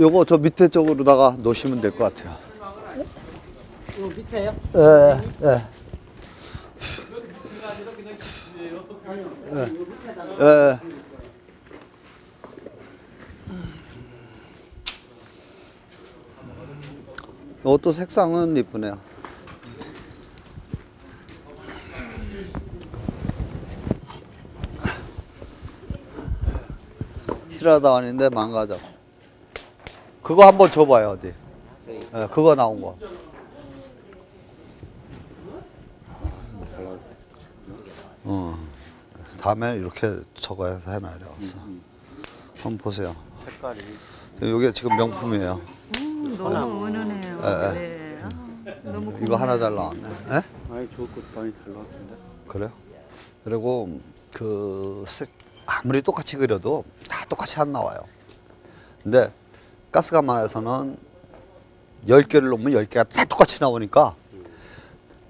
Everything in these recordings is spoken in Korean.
요거 저 밑에 쪽으로다가 놓으시면 될 것 같아요. 요 밑에요? 예, 예. 예. 이것도 색상은 이쁘네요. 히라다 아닌데 망가져. 그거 한번 줘봐요 어디. 예, 그거 나온 거. 다음에 이렇게 저거 해서 해놔야 되겠어. 한번 보세요. 색깔이. 이게 지금 명품이에요. 너무 은은해요. 예, 네. 너무 이거 하나 잘 나왔네. 예? 아니 좋을 것 많이 잘 나왔는데. 그래요? 그리고 그 색 아무리 똑같이 그려도 다 똑같이 안 나와요. 근데 가스가마에서는 10개를 놓으면 10개가 다 똑같이 나오니까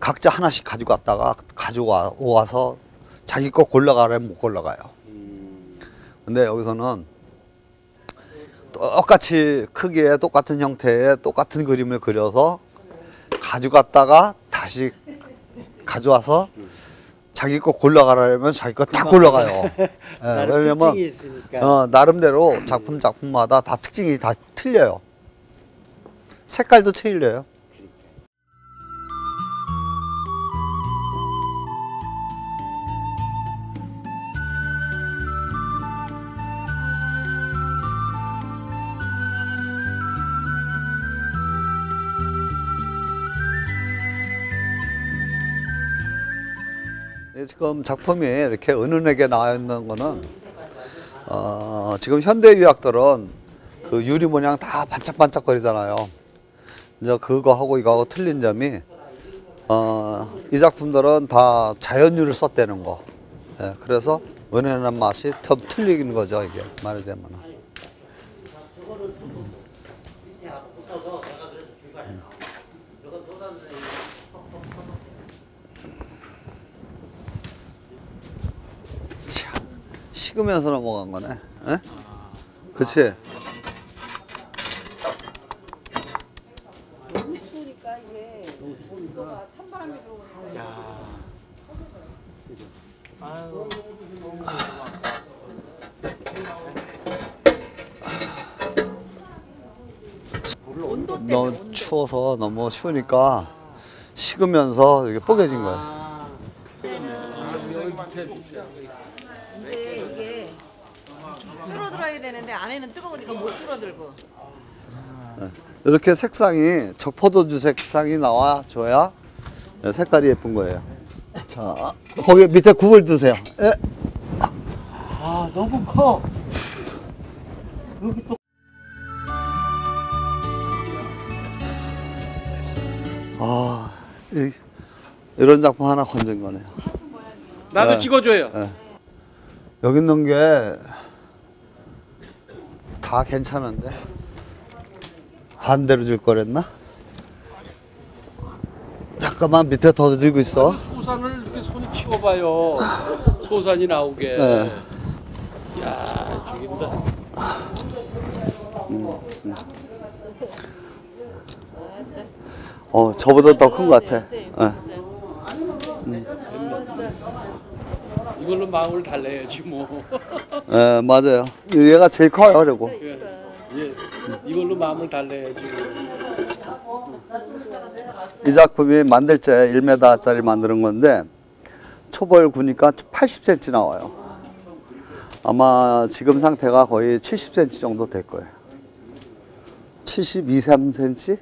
각자 하나씩 가지고 왔다가 가지고 와서 자기 거 골라가려면 못 골라가요. 근데 여기서는 똑같이 크기에 똑같은 형태의 똑같은 그림을 그려서 가져갔다가 다시 가져와서 자기 거 골라가려면 자기 거 다 골라가요. 예, 왜냐면 나름대로 작품마다 다 특징이 다 틀려요. 색깔도 틀려요. 지금 작품이 이렇게 은은하게 나와 있는 거는 지금 현대 유학들은 그 유리 모양 다 반짝반짝거리잖아요. 이제 그거하고 이거하고 틀린 점이 이 작품들은 다 자연유를 썼다는 거. 예, 그래서 은은한 맛이 더 틀리는 거죠 이게 말하자면. 식으면서 넘어간 거네. 에? 그치? 너무 추우니까 이게 이거가 찬바람이 들어오는 야. 온도 때문에 너무 추워서 너무 추우니까 식으면서 이게 뽀개진 거야. 이제 이게 줄어들어야 되는데 안에는 뜨거우니까 못 줄어들고. 이렇게 색상이 적포도주 색상이 나와줘야 색깔이 예쁜 거예요. 자, 거기 밑에 굽을 두세요. 예. 아 너무 커. 여기 또. 이런 작품 하나 건진 거네요. 나도 네. 찍어줘요. 네. 여기 있는 게 다 괜찮은데 반대로 줄 거랬나? 잠깐만 밑에 더 들고 있어. 소산을 이렇게 손이 치워봐요. 소산이 나오게. 네. 야 죽인다. 저보다 더 큰 것 같아. 이걸로 마음을 달래야지 뭐. 예, 맞아요. 얘가 제일 커요, 그리고. 예, 이걸로 마음을 달래야지. 이 작품이 만들 때 1m짜리 만드는 건데 초벌 구니까 80cm 나와요. 아마 지금 상태가 거의 70cm 정도 될 거예요. 72, 3cm?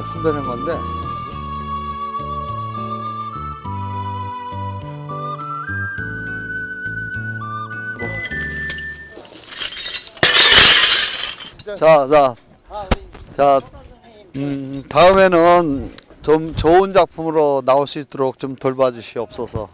선별한 건데. 자, 다음에는 좀 좋은 작품으로 나올 수 있도록 좀 돌봐주시옵소서.